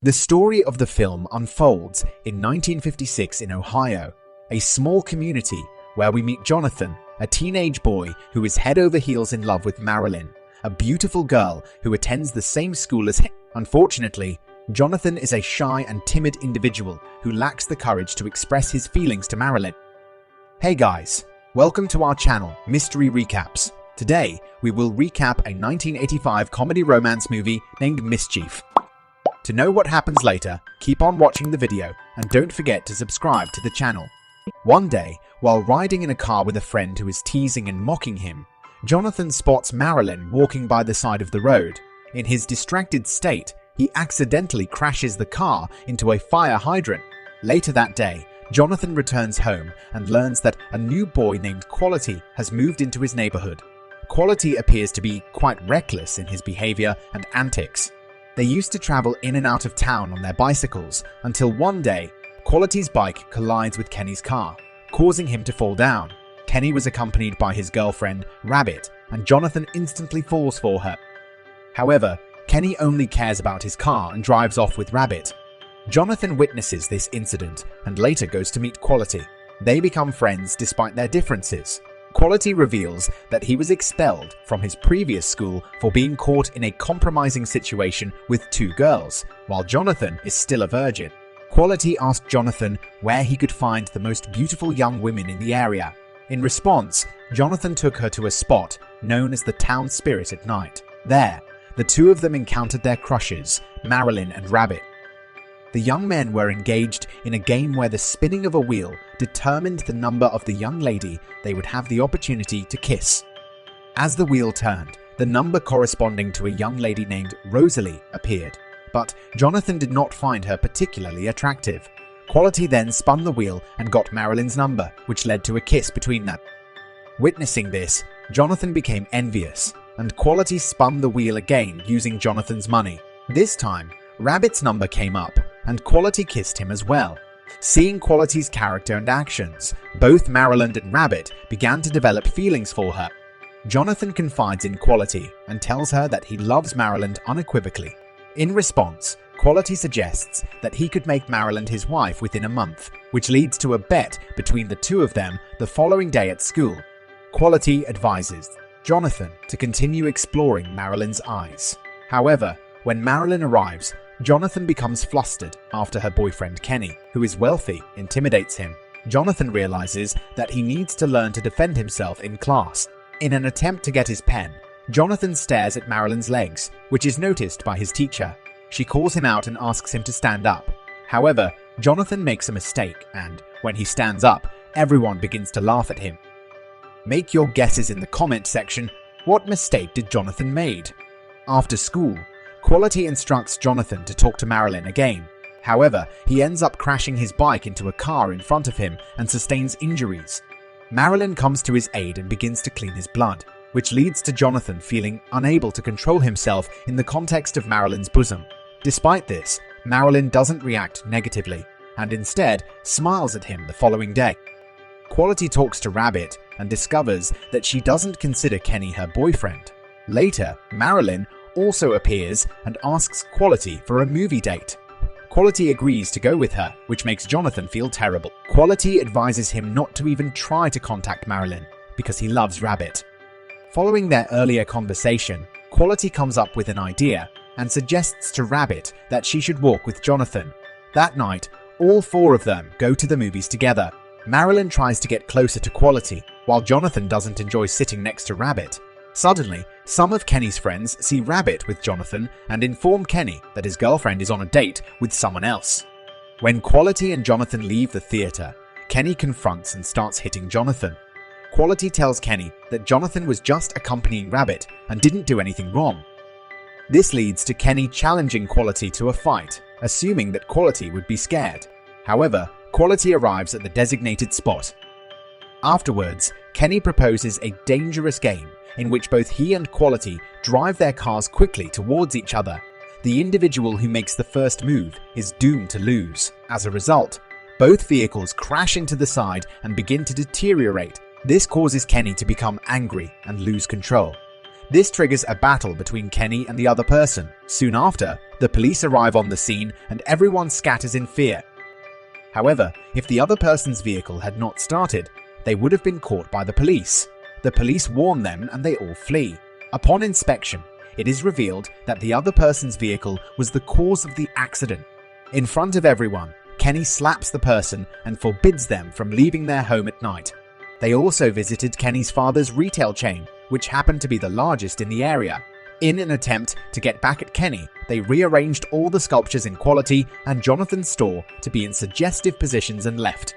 The story of the film unfolds in 1956 in Ohio, a small community where we meet Jonathan, a teenage boy who is head over heels in love with Marilyn, a beautiful girl who attends the same school as him. Unfortunately, Jonathan is a shy and timid individual who lacks the courage to express his feelings to Marilyn. Hey guys, welcome to our channel, Mystery Recaps. Today, we will recap a 1985 comedy romance movie named Mischief. To know what happens later, keep on watching the video and don't forget to subscribe to the channel. One day, while riding in a car with a friend who is teasing and mocking him, Jonathan spots Marilyn walking by the side of the road. In his distracted state, he accidentally crashes the car into a fire hydrant. Later that day, Jonathan returns home and learns that a new boy named Quality has moved into his neighborhood. Quality appears to be quite reckless in his behavior and antics. They used to travel in and out of town on their bicycles until one day, Quality's bike collides with Kenny's car, causing him to fall down. Kenny was accompanied by his girlfriend, Rabbit, and Jonathan instantly falls for her. However, Kenny only cares about his car and drives off with Rabbit. Jonathan witnesses this incident and later goes to meet Quality. They become friends despite their differences. Quality reveals that he was expelled from his previous school for being caught in a compromising situation with two girls, while Jonathan is still a virgin. Quality asked Jonathan where he could find the most beautiful young women in the area. In response, Jonathan took her to a spot known as the Town Spirit at night. There, the two of them encountered their crushes, Marilyn and Rabbit. The young men were engaged in a game where the spinning of a wheel determined the number of the young lady they would have the opportunity to kiss. As the wheel turned, the number corresponding to a young lady named Rosalie appeared, but Jonathan did not find her particularly attractive. Quality then spun the wheel and got Marilyn's number, which led to a kiss between them. Witnessing this, Jonathan became envious, and Quality spun the wheel again using Jonathan's money. This time, Rabbit's number came up, and Quality kissed him as well. Seeing Quality's character and actions, both Marilyn and Rabbit began to develop feelings for her. Jonathan confides in Quality and tells her that he loves Marilyn unequivocally. In response, Quality suggests that he could make Marilyn his wife within a month, which leads to a bet between the two of them the following day at school. Quality advises Jonathan to continue exploring Marilyn's eyes. However, when Marilyn arrives, Jonathan becomes flustered after her boyfriend Kenny, who is wealthy, intimidates him. Jonathan realizes that he needs to learn to defend himself in class. In an attempt to get his pen, Jonathan stares at Marilyn's legs, which is noticed by his teacher. She calls him out and asks him to stand up. However, Jonathan makes a mistake, and when he stands up, everyone begins to laugh at him. Make your guesses in the comment section. What mistake did Jonathan made? After school, Quality instructs Jonathan to talk to Marilyn again. However, he ends up crashing his bike into a car in front of him and sustains injuries. Marilyn comes to his aid and begins to clean his blood, which leads to Jonathan feeling unable to control himself in the context of Marilyn's bosom. Despite this, Marilyn doesn't react negatively, and instead smiles at him the following day. Quality talks to Rabbit and discovers that she doesn't consider Kenny her boyfriend. Later, Marilyn also appears and asks Quality for a movie date. Quality agrees to go with her, which makes Jonathan feel terrible. Quality advises him not to even try to contact Marilyn because he loves Rabbit. Following their earlier conversation, Quality comes up with an idea and suggests to Rabbit that she should walk with Jonathan. That night, all four of them go to the movies together. Marilyn tries to get closer to Quality, while Jonathan doesn't enjoy sitting next to Rabbit. Suddenly, some of Kenny's friends see Rabbit with Jonathan and inform Kenny that his girlfriend is on a date with someone else. When Quality and Jonathan leave the theater, Kenny confronts and starts hitting Jonathan. Quality tells Kenny that Jonathan was just accompanying Rabbit and didn't do anything wrong. This leads to Kenny challenging Quality to a fight, assuming that Quality would be scared. However, Quality arrives at the designated spot. Afterwards, Kenny proposes a dangerous game in which both he and Quality drive their cars quickly towards each other. The individual who makes the first move is doomed to lose. As a result, both vehicles crash into the side and begin to deteriorate. This causes Kenny to become angry and lose control. This triggers a battle between Kenny and the other person. Soon after, the police arrive on the scene and everyone scatters in fear. However, if the other person's vehicle had not started, they would have been caught by the police. The police warn them and they all flee. Upon inspection, it is revealed that the other person's vehicle was the cause of the accident. In front of everyone, Kenny slaps the person and forbids them from leaving their home at night. They also visited Kenny's father's retail chain, which happened to be the largest in the area. In an attempt to get back at Kenny, they rearranged all the sculptures in Quality and Jonathan's store to be in suggestive positions and left.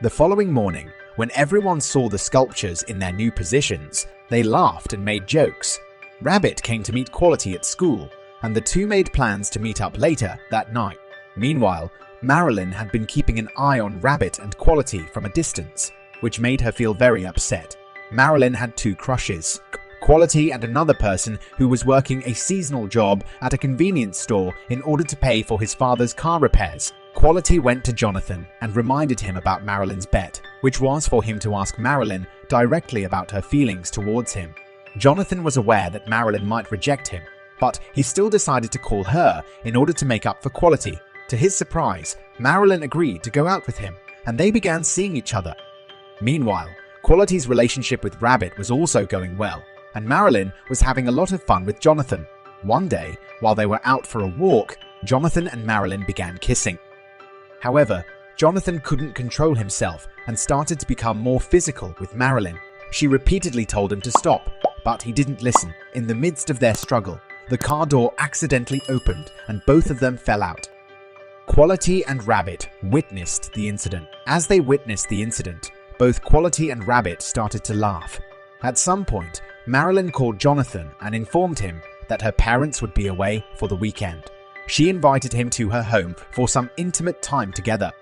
The following morning, when everyone saw the sculptures in their new positions, they laughed and made jokes. Rabbit came to meet Quality at school, and the two made plans to meet up later that night. Meanwhile, Marilyn had been keeping an eye on Rabbit and Quality from a distance, which made her feel very upset. Marilyn had two crushes, Quality and another person who was working a seasonal job at a convenience store in order to pay for his father's car repairs. Quality went to Jonathan and reminded him about Marilyn's bet, which was for him to ask Marilyn directly about her feelings towards him. Jonathan was aware that Marilyn might reject him, but he still decided to call her in order to make up for Quality. To his surprise, Marilyn agreed to go out with him, and they began seeing each other. Meanwhile, Quality's relationship with Rabbit was also going well, and Marilyn was having a lot of fun with Jonathan. One day, while they were out for a walk, Jonathan and Marilyn began kissing. However, Jonathan couldn't control himself and started to become more physical with Marilyn. She repeatedly told him to stop, but he didn't listen. In the midst of their struggle, the car door accidentally opened and both of them fell out. Quality and Rabbit witnessed the incident. As they witnessed the incident, both Quality and Rabbit started to laugh. At some point, Marilyn called Jonathan and informed him that her parents would be away for the weekend. She invited him to her home for some intimate time together.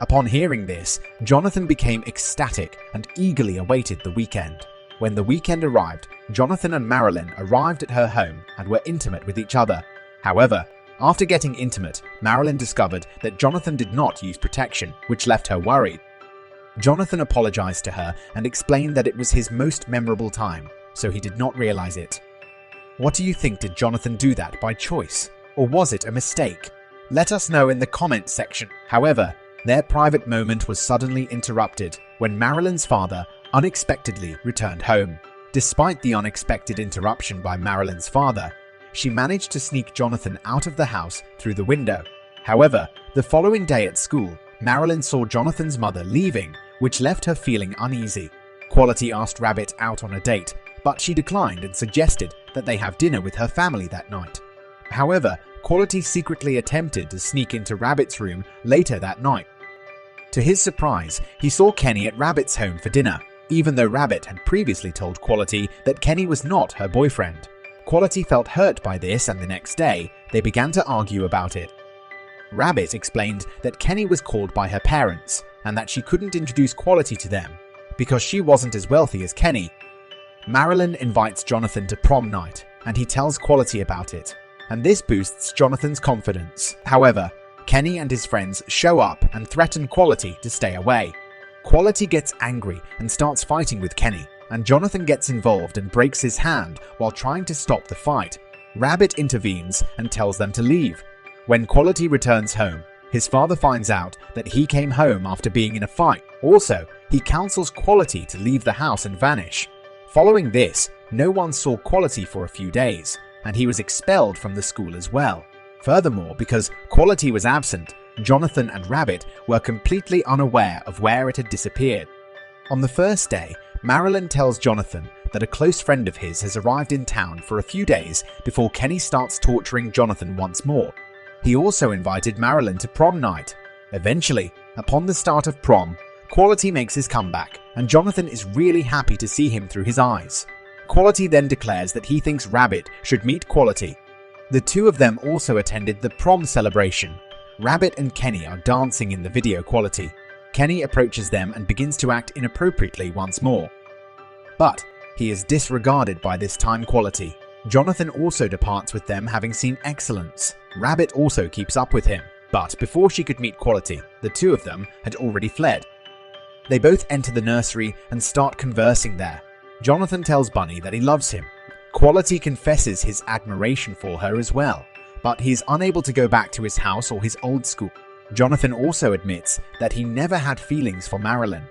Upon hearing this, Jonathan became ecstatic and eagerly awaited the weekend. When the weekend arrived, Jonathan and Marilyn arrived at her home and were intimate with each other. However, after getting intimate, Marilyn discovered that Jonathan did not use protection, which left her worried. Jonathan apologized to her and explained that it was his most memorable time, so he did not realize it. What do you think? Did Jonathan do that by choice, or was it a mistake? Let us know in the comment section. However, their private moment was suddenly interrupted when Marilyn's father unexpectedly returned home. Despite the unexpected interruption by Marilyn's father, she managed to sneak Jonathan out of the house through the window. However, the following day at school, Marilyn saw Jonathan's mother leaving, which left her feeling uneasy. Quality asked Rabbit out on a date, but she declined and suggested that they have dinner with her family that night. However, Quality secretly attempted to sneak into Rabbit's room later that night. To his surprise, he saw Kenny at Rabbit's home for dinner, even though Rabbit had previously told Quality that Kenny was not her boyfriend. Quality felt hurt by this, and the next day, they began to argue about it. Rabbit explained that Kenny was called by her parents and that she couldn't introduce Quality to them because she wasn't as wealthy as Kenny. Marilyn invites Jonathan to prom night and he tells Quality about it, and this boosts Jonathan's confidence. However, Kenny and his friends show up and threaten Quality to stay away. Quality gets angry and starts fighting with Kenny, and Jonathan gets involved and breaks his hand while trying to stop the fight. Rabbit intervenes and tells them to leave. When Quality returns home, his father finds out that he came home after being in a fight. Also, he counsels Quality to leave the house and vanish. Following this, no one saw Quality for a few days, and he was expelled from the school as well. Furthermore, because Quality was absent, Jonathan and Rabbit were completely unaware of where it had disappeared. On the first day, Marilyn tells Jonathan that a close friend of his has arrived in town for a few days before Kenny starts torturing Jonathan once more. He also invited Marilyn to prom night. Eventually, upon the start of prom, Quality makes his comeback, and Jonathan is really happy to see him through his eyes. Quality then declares that he thinks Rabbit should meet Quality. The two of them also attended the prom celebration. Rabbit and Kenny are dancing in the video. Quality. Kenny approaches them and begins to act inappropriately once more. But he is disregarded by this time. Quality. Jonathan also departs with them, having seen excellence. Rabbit also keeps up with him, but before she could meet Quality, the two of them had already fled. They both enter the nursery and start conversing there. Jonathan tells Bunny that he loves him. Quality confesses his admiration for her as well, but he's unable to go back to his house or his old school. Jonathan also admits that he never had feelings for Marilyn.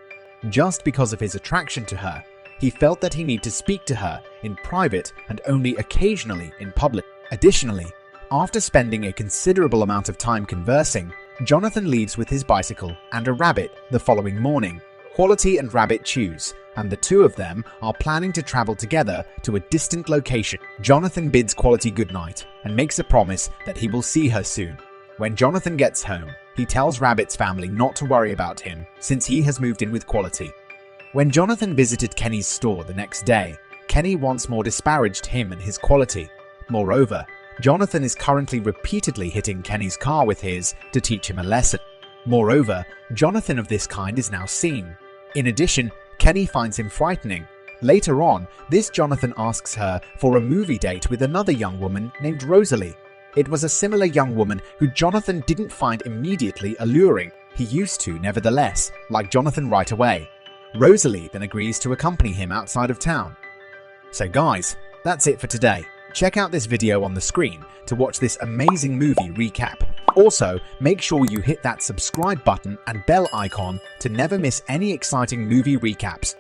Just because of his attraction to her, he felt that he needed to speak to her in private and only occasionally in public. Additionally, after spending a considerable amount of time conversing, Jonathan leaves with his bicycle and a rabbit the following morning. Quality and Rabbit choose, and the two of them are planning to travel together to a distant location. Jonathan bids Quality goodnight and makes a promise that he will see her soon. When Jonathan gets home, he tells Rabbit's family not to worry about him since he has moved in with Quality. When Jonathan visited Kenny's store the next day, Kenny once more disparaged him and his Quality. Moreover, Jonathan is currently repeatedly hitting Kenny's car with his to teach him a lesson. Moreover, Jonathan of this kind is now seen. In addition, Kenny finds him frightening. Later on, this Jonathan asks her for a movie date with another young woman named Rosalie. It was a similar young woman who Jonathan didn't find immediately alluring. He used to, nevertheless, like Jonathan right away. Rosalie then agrees to accompany him outside of town. So guys, that's it for today. Check out this video on the screen to watch this amazing movie recap. Also, make sure you hit that subscribe button and bell icon to never miss any exciting movie recaps.